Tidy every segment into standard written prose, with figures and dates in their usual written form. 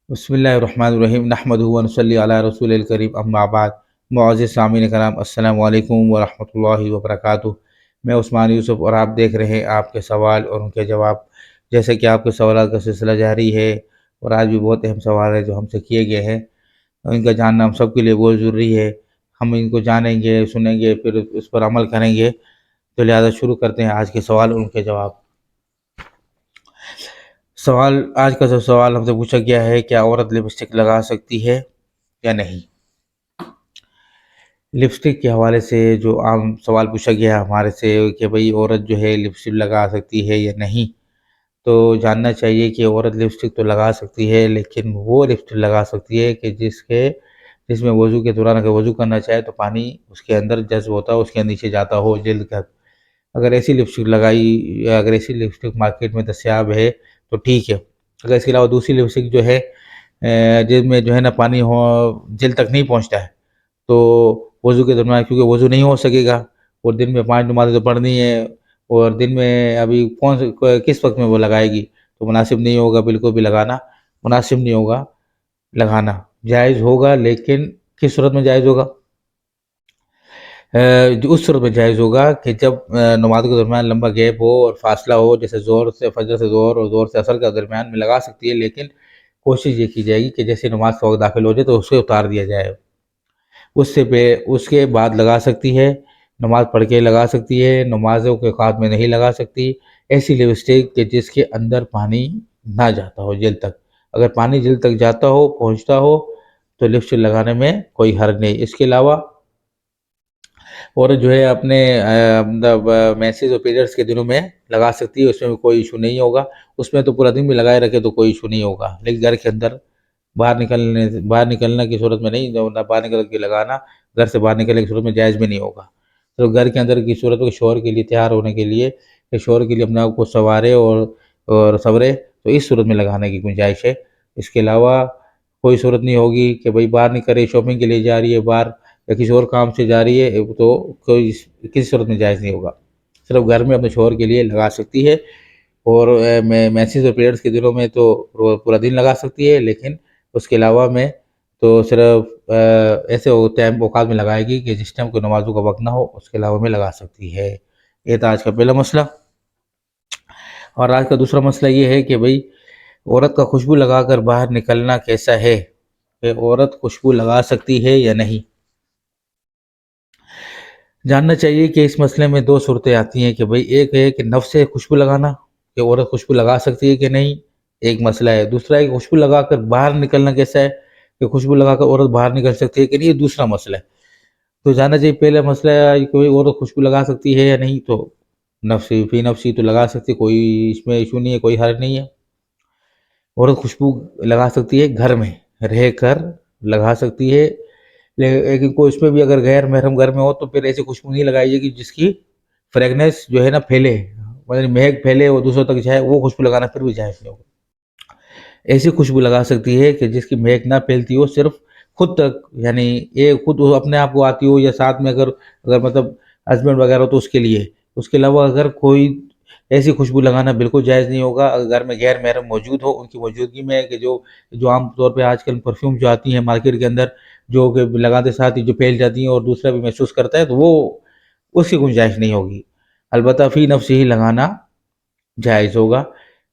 بسم اللہ الرحمن الرحیم نحمدہ و نصلی علی رسول الکریم اما بعد۔ معزز سامعین کرام، السلام علیکم ورحمۃ اللہ وبرکاتہ۔ میں عثمان یوسف اور آپ دیکھ رہے ہیں آپ کے سوال اور ان کے جواب۔ جیسے کہ آپ کے سوالات کا سلسلہ جاری ہے اور آج بھی بہت اہم سوال ہے جو ہم سے کیے گئے ہیں، ان کا جاننا ہم سب کے لیے بہت ضروری ہے۔ ہم ان کو جانیں گے، سنیں گے، پھر اس پر عمل کریں گے۔ تو لہٰذا شروع کرتے ہیں آج کے سوال اور ان کے جواب۔ آج کا جو سوال ہم سے پوچھا گیا ہے، کیا عورت لپسٹک لگا سکتی ہے یا نہیں؟ لپسٹک کے حوالے سے جو عام سوال پوچھا گیا ہے ہمارے سے کہ بھئی عورت جو ہے لپسٹک لگا سکتی ہے یا نہیں، تو جاننا چاہیے کہ عورت لپسٹک تو لگا سکتی ہے، لیکن وہ لپسٹک لگا سکتی ہے کہ جس میں وضو کے دوران اگر وضو کرنا چاہے تو پانی اس کے اندر جذب ہوتا ہو، اس کے نیچے جاتا ہو جلد کا۔ اگر ایسی لپسٹک اگر ایسی لپسٹک مارکیٹ میں دستیاب ہے تو ٹھیک ہے۔ اگر اس کے علاوہ دوسری لپسٹک جو ہے جس میں جو ہے نا پانی جلد تک نہیں پہنچتا ہے، تو وضو کے درمیان کیونکہ وضو نہیں ہو سکے گا اور دن میں 5 نمازیں تو پڑھنی ہے، اور دن میں ابھی کس وقت میں وہ لگائے گی، تو مناسب نہیں ہوگا، بالکل بھی لگانا مناسب نہیں ہوگا۔ لگانا جائز ہوگا، لیکن کس صورت میں جائز ہوگا؟ اس صورت میں جائز ہوگا کہ جب نماز کے درمیان لمبا گیپ ہو اور فاصلہ ہو، جیسے زور سے فجر سے زور اور زور سے عصر کے درمیان میں لگا سکتی ہے، لیکن کوشش یہ کی جائے گی کہ جیسے نماز کا وقت داخل ہو جائے تو اسے اتار دیا جائے، اس کے بعد لگا سکتی ہے، نماز پڑھ کے لگا سکتی ہے، نمازوں کے اوقات میں نہیں لگا سکتی۔ ایسی لپسٹک کہ جس کے اندر پانی نہ جاتا ہو جلد تک، اگر پانی جلد تک جاتا ہو، پہنچتا ہو، تو لپسٹک لگانے میں کوئی حرج نہیں۔ اس کے علاوہ اور جو ہے اپنے مینسز اور پیریڈس کے دنوں میں لگا سکتی ہے، اس میں بھی کوئی ایشو نہیں ہوگا۔ اس میں تو پورا دن بھی لگائے رکھے تو کوئی ایشو نہیں ہوگا، لیکن گھر کے اندر باہر نکلنے کی صورت میں نہیں، باہر نکل کے لگانا گھر سے باہر نکلنے کی صورت میں جائز بھی نہیں ہوگا۔ تو گھر کے اندر کی صورت میں شوہر کے لیے تیار ہونے کے لیے، کہ شوہر کے لیے اپنے آپ کو سنوارے اور سنورے، تو اس صورت میں لگانے کی گنجائش ہے۔ اس کے علاوہ کوئی صورت نہیں ہوگی کہ بھئی باہر نہیں کرے، شاپنگ کے لیے جا رہی ہے باہر یا کسی اور کام سے جا رہی ہے، تو کسی صورت میں جائز نہیں ہوگا۔ صرف گھر میں اپنے شوہر کے لیے لگا سکتی ہے، اور مینسز اور پیریڈس کے دنوں میں تو پورا دن لگا سکتی ہے، لیکن اس کے علاوہ میں تو صرف ایسے ٹائم اوقات میں لگائے گی کہ جس ٹائم کوئی نمازوں کا وقت نہ ہو، اس کے علاوہ میں لگا سکتی ہے۔ یہ تھا آج کا پہلا مسئلہ۔ اور آج کا دوسرا مسئلہ یہ ہے کہ بھئی عورت کا خوشبو لگا کر باہر نکلنا کیسا ہے، کہ عورت خوشبو لگا سکتی ہے یا نہیں؟ جاننا چاہیے کہ اس مسئلے میں دو صورتیں آتی ہیں، کہ بھئی ایک ہے کہ نفس سے خوشبو لگانا، کہ عورت خوشبو لگا سکتی ہے کہ نہیں، ایک مسئلہ ہے۔ دوسرا ہے کہ خوشبو لگا کر باہر نکلنا کیسا ہے، کہ خوشبو لگا کر عورت باہر نکل سکتی ہے کہ نہیں، یہ دوسرا مسئلہ ہے۔ تو جاننا چاہیے پہلا مسئلہ ہے کوئی عورت خوشبو لگا سکتی ہے یا نہیں، تو نفسی فی نفسی تو لگا سکتی، کوئی اس میں ایشو نہیں ہے، کوئی حرج نہیں ہے۔ عورت خوشبو لگا سکتی ہے گھر میں رہ کر، لگا سکتی ہے، لیکن کوئی اس میں بھی اگر غیر محرم گھر میں ہو تو پھر ایسی خوشبو نہیں لگائی جائے گی جس کی فریگنس جو ہے نا پھیلے، مطلب مہک پھیلے اور دوسروں تک جائے، وہ خوشبو لگانا پھر بھی جائز نہیں ہوگا۔ ایسی خوشبو لگا سکتی ہے کہ جس کی مہک نہ پھیلتی ہو، صرف خود تک، یعنی یہ خود اپنے آپ کو آتی ہو، یا ساتھ میں اگر مطلب ہسبینڈ وغیرہ ہو تو اس کے لیے۔ اس کے علاوہ اگر کوئی ایسی خوشبو لگانا بالکل جائز نہیں ہوگا اگر گھر میں غیر محرم موجود ہو، ان کی موجودگی میں، کہ جو عام طور پہ آج کل پرفیوم جو آتی ہیں مارکیٹ کے اندر، جو کہ لگاتے ساتھ ہی جو پھیل جاتی ہیں اور دوسرا بھی محسوس کرتا ہے، تو وہ اس کی گنجائش نہیں ہوگی۔ البتہ فی نفس ہی لگانا جائز ہوگا،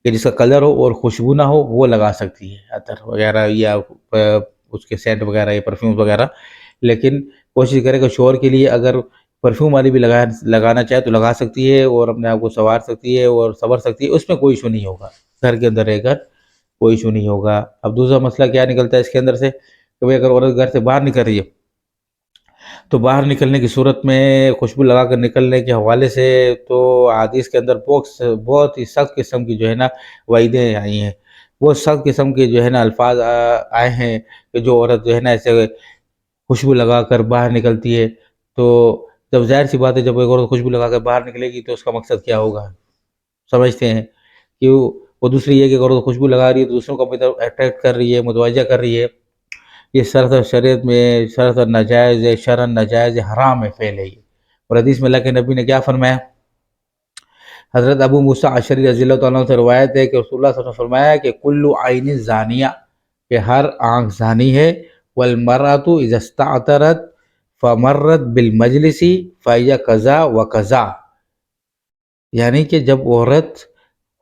کہ جس کا کلر ہو اور خوشبو نہ ہو وہ لگا سکتی ہے، عطر وغیرہ یا اس کے سینٹ وغیرہ یا پرفیوم وغیرہ۔ لیکن کوشش کرے کہ شوہر کے لیے اگر پرفیوم والی بھی لگانا چاہے تو لگا سکتی ہے، اور اپنے آپ کو سنوار سکتی ہے اور سنور سکتی ہے، اس میں کوئی ایشو نہیں ہوگا، گھر کے اندر رہ کر کوئی ایشو نہیں ہوگا۔ اب دوسرا مسئلہ کیا نکلتا ہے اس کے اندر سے، کہ بھئی اگر عورت گھر سے باہر نکل رہی ہے، تو باہر نکلنے کی صورت میں خوشبو لگا کر نکلنے کے حوالے سے تو حدیث کے اندر بہت ہی سخت قسم کی جو ہے نا وعیدیں آئی ہیں، وہ سخت قسم کے جو ہے نا الفاظ آئے ہیں، کہ جو عورت جو ہے نا ایسے خوشبو لگا کر باہر نکلتی ہے، تو جب ظاہر سی بات ہے جب ایک عورت خوشبو لگا کر باہر نکلے گی تو اس کا مقصد کیا ہوگا، سمجھتے ہیں کہ وہ دوسری یہ کہ اگر وہ خوشبو لگا رہی ہے تو دوسروں کو اپنی طرف اٹریکٹ کر رہی ہے، متوجہ کر رہی ہے۔ یہ سراسر شریعت میں سراسر ناجائز ہے، شرعاً ناجائز ہے، حرام ہے، فعل ہے یہ۔ اور حدیث میں اللہ کے نبی نے کیا فرمایا؟ حضرت ابو موسیٰ اشعری رضی اللہ تعالیٰ عنہ سے روایت ہے کہ رسول اللہ صلی اللہ علیہ وسلم نے فرمایا کہ کل عین زانیہ، کہ ہر آنکھ زانی ہے، والمرأۃ اذا استعطرت فمرت بالمجلس فہی کذا و کذا، یعنی کہ جب عورت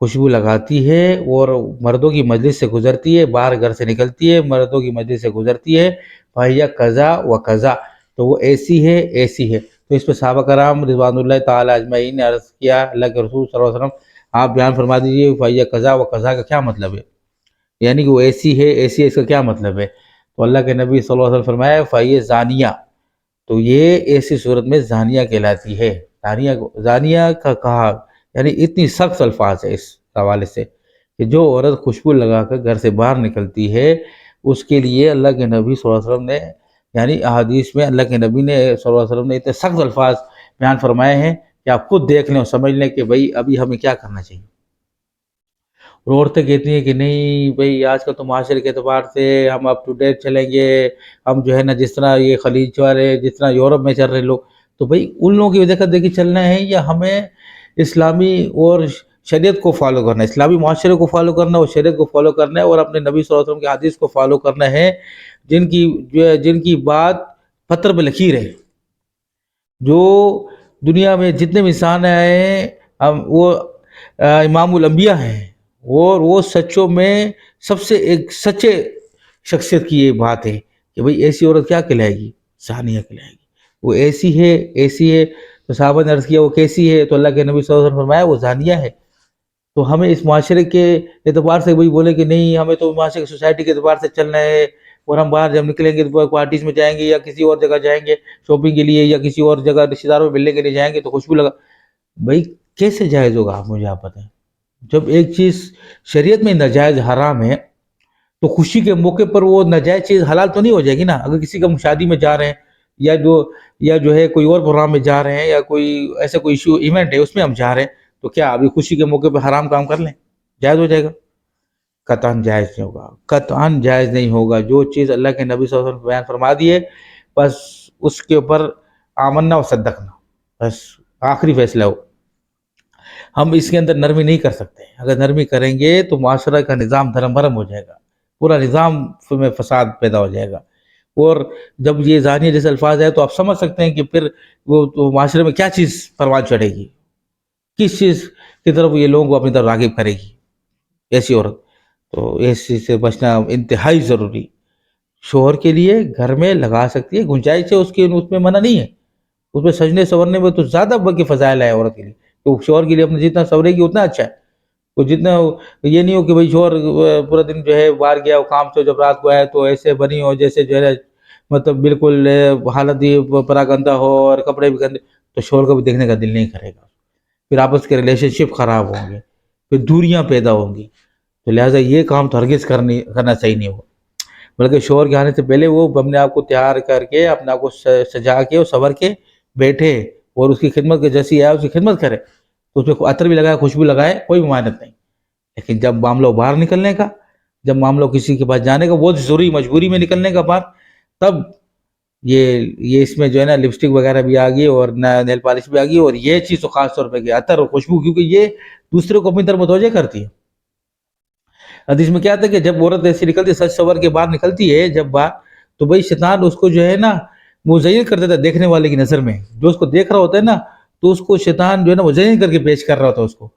خوشبو لگاتی ہے اور مردوں کی مجلس سے گزرتی ہے، باہر گھر سے نکلتی ہے، مردوں کی مجلس سے گزرتی ہے، فہی کذا و کذا، تو وہ ایسی ہے ایسی ہے۔ تو اس پہ صحابہ کرام رضوان اللہ تعالی اجمعین نے عرض کیا اللہ کے رسول صلی اللہ علیہ وسلم آپ بیان فرما دیجیے فہی کذا و کذا کا کیا مطلب ہے، یعنی کہ وہ ایسی ہے اس کا کیا مطلب ہے؟ تو اللہ کے نبی صلی اللہ علیہ وسلم فرمایا فہی زانیہ، تو یہ ایسی صورت میں زانیہ کہلاتی ہے۔ زانیہ کا کہا یعنی اتنی سخت الفاظ ہے اس حوالے سے کہ جو عورت خوشبو لگا کر گھر سے باہر نکلتی ہے اس کے لیے اللہ کے نبی صلی اللہ علیہ وسلم نے، یعنی احادیث میں اللہ کے نبی نے صلی اللہ علیہ وسلم نے اتنے سخت الفاظ بیان فرمائے ہیں کہ آپ خود دیکھ لیں اور سمجھ لیں کہ بھئی ابھی ہمیں کیا کرنا چاہیے۔ اور عورتیں کہتی ہیں کہ نہیں بھئی آج کل تو معاشرے کے اعتبار سے ہم اپ ٹو ڈیٹ چلیں گے، ہم جو ہے نا جس طرح یہ خلیج والے جس طرح یورپ میں چل رہے لوگ، تو بھئی ان لوگوں کی وجہ دیکھی چلنا ہے یا ہمیں اسلامی اور شریعت کو فالو کرنا ہے، اسلامی معاشرے کو فالو کرنا ہے اور شریعت کو فالو کرنا ہے اور اپنے نبی صلی اللہ علیہ وسلم کے حدیث کو فالو کرنا ہے، جن کی بات پتھر پہ لکیر ہے، جو دنیا میں جتنے بھی انسان آئے ہیں وہ امام الانبیاء ہیں، اور وہ سچوں میں سب سے ایک سچے شخصیت کی یہ بات ہے کہ بھئی ایسی عورت کیا کہلائے گی؟ زانیہ کہلائے گی، وہ ایسی ہے۔ تو صحابہ نے عرض کیا وہ کیسی ہے؟ تو اللہ کے نبی صلی اللہ علیہ وسلم نے فرمایا وہ زانیہ ہے۔ تو ہمیں اس معاشرے کے اعتبار سے وہی بولے کہ نہیں ہمیں تو معاشرے کی سوسائٹی کے اعتبار سے چلنا ہے، اور ہم باہر جب نکلیں گے تو پارٹیز میں جائیں گے یا کسی اور جگہ جائیں گے شاپنگ کے لیے یا کسی اور جگہ رشتہ داروں میں ملنے کے لیے جائیں گے تو خوشبو لگا، بھائی کیسے جائز ہوگا؟ آپ مجھے آپ بتائیں۔ جب ایک چیز شریعت میں ناجائز حرام ہے تو خوشی کے موقع پر وہ ناجائز چیز حلال تو نہیں ہو جائے گی نا؟ اگر کسی کا ہم شادی میں جا رہے ہیں یا جو ہے کوئی اور پروگرام میں جا رہے ہیں یا کوئی ایسا کوئی ایونٹ ہے اس میں ہم جا رہے ہیں، تو کیا ابھی خوشی کے موقع پہ حرام کام کر لیں؟ جائز ہو جائے گا؟ قطعاً جائز نہیں ہوگا، قطعاً جائز نہیں ہوگا۔ جو چیز اللہ کے نبی صلی اللہ علیہ وسلم بیان فرما دیے بس اس کے اوپر آمنا و صدقنا، بس آخری فیصلہ ہو۔ ہم اس کے اندر نرمی نہیں کر سکتے، اگر نرمی کریں گے تو معاشرہ کا نظام دھرم بھرم ہو جائے گا، پورا نظام میں فساد پیدا ہو جائے گا۔ اور جب یہ زانیہ جیسے الفاظ ہے تو آپ سمجھ سکتے ہیں کہ پھر وہ تو معاشرے میں کیا چیز پروان چڑھے گی، کس چیز کی طرف یہ لوگوں کو اپنی طرف راغب کرے گی ایسی عورت۔ تو اس چیز سے بچنا انتہائی ضروری۔ شوہر کے لیے گھر میں لگا سکتی ہے، گنجائش ہے اس میں منع نہیں ہے، اس میں سجنے سورنے میں تو زیادہ بلکہ فضائل ہے عورت کے لیے، تو شوہر کے لیے اپنے جتنا سورے گی اتنا اچھا ہے۔ تو جتنا یہ نہیں ہو کہ بھئی شوہر پورا دن جو ہے باہر گیا وہ کام سے جب رات کو آئے تو ایسے بنی ہو جیسے جو ہے مطلب بالکل حالت ہی پراگندہ ہو اور کپڑے بھی گندے، تو شوہر کو بھی دیکھنے کا دل نہیں کرے گا، پھر آپس کے ریلیشن شپ خراب ہوں گے، پھر دوریاں پیدا ہوں گی۔ تو لہٰذا یہ کام تو ہرگز کرنا صحیح نہیں ہو، بلکہ شوہر کے آنے سے پہلے وہ اپنے آپ کو تیار کر کے اپنے آپ کو سجا کے اور سنور کے بیٹھے اور اس کی خدمت کے جیسی ہے اس کی خدمت کرے، تو اس پہ عطر بھی لگائے خوشبو لگائے کوئی ممانعت نہیں۔ لیکن جب معاملہ باہر نکلنے کا، جب معاملہ کسی کے پاس جانے کا، بہت ضروری مجبوری میں نکلنے کا باہر، تب یہ اس میں جو ہے نا لپسٹک وغیرہ بھی آ گئی اور نیل پالش بھی آ گئی، اور یہ چیز تو خاص طور پہ کہ عطر اور خوشبو، کیونکہ یہ دوسرے کو اپنی طرف متوجہ کرتی ہے۔ حدیث میں کیا آتا ہے کہ جب عورت ایسی نکلتی ہے سج سنور کے باہر نکلتی ہے جب باہر، تو بھائی شیطان اس کو جو ہے نا مزین کر دیتا ہے دیکھنے والے کی نظر میں، جو اس کو دیکھ رہا ہوتا ہے نا تو اس کو شیطان جو ہے نا مزین کر کے پیش کر رہا ہوتا ہے اس کو،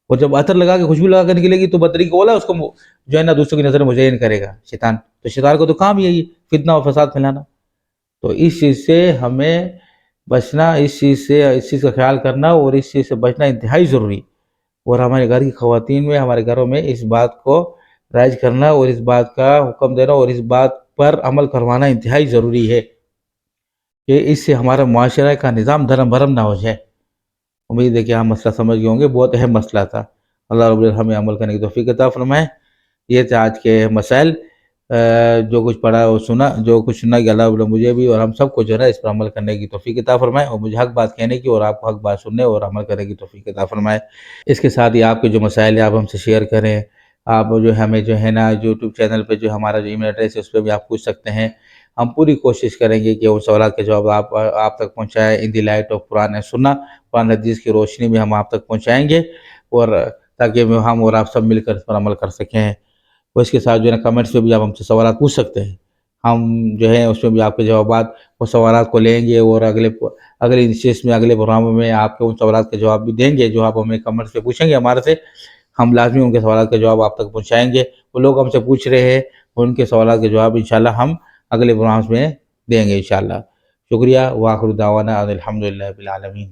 اور جب عطر لگا کے خوشبو لگا کے نکلے گی تو بدترین کو اس کو جو ہے نا دوسروں کی نظر میں مزین کرے گا شیطان، تو شیطان کو تو کام یہی ہے فتنہ اور فساد پھیلانا۔ تو اس چیز سے ہمیں بچنا، اس چیز کا خیال کرنا اور اس چیز سے بچنا انتہائی ضروری، اور ہمارے گھر کی خواتین میں ہمارے گھروں میں اس بات کو رائج کرنا اور اس بات کا حکم دینا اور اس بات پر عمل کروانا انتہائی ضروری ہے کہ اس سے ہمارا معاشرہ کا نظام دھرم بھرم نہ ہو جائے۔ امید ہے کہ آپ مسئلہ سمجھ گئے ہوں گے، بہت اہم مسئلہ تھا۔ اللہ رب العزت ہمیں عمل کرنے کی توفیق عطا فرمائے۔ یہ تھے آج کے مسائل، جو کچھ پڑھا اور سنا، جو کچھ سنا کہ اللہ رب العزت مجھے بھی اور ہم سب کو جو ہے نا اس پر عمل کرنے کی توفیق عطا فرمائے، اور مجھے حق بات کہنے کی اور آپ کو حق بات سننے اور عمل کرنے کی توفیق عطا فرمائے۔ اس کے ساتھ ہی آپ کے جو مسائل ہیں آپ ہم سے شیئر کریں، آپ جو ہمیں جو ہے نا یوٹیوب چینل پہ جو ہمارا جو ای میل ایڈریس ہے اس پہ بھی آپ پوچھ سکتے ہیں، ہم پوری کوشش کریں گے کہ ان سوالات کے جواب آپ تک پہنچائیں، ان دی لائٹ آف قرآن و سنہ، قرآن حدیث کی روشنی میں ہم آپ تک پہنچائیں گے، اور تاکہ ہم اور آپ سب مل کر اس پر عمل کر سکیں۔ اور اس کے ساتھ جو ہے نا کمنٹس پہ بھی آپ ہم سے سوالات پوچھ سکتے ہیں، ہم جو ہے اس میں بھی آپ کے جوابات وہ سوالات کو لیں گے، اور اگلے انشیس میں اگلے پروگراموں میں آپ کے ان سوالات کے جواب بھی دیں گے جو آپ ہمیں کمنٹس پہ پوچھیں گے ہمارے سے، ہم لازمی ان کے سوالات کے جواب آپ تک پہنچائیں گے۔ وہ لوگ ہم سے پوچھ رہے ہیں، ان کے سوالات کے جواب انشاءاللہ ہم اگلے پروگرامز میں دیں گے انشاءاللہ۔ شکریہ، وآخر دعوانا ان الحمدللہ رب العالمین۔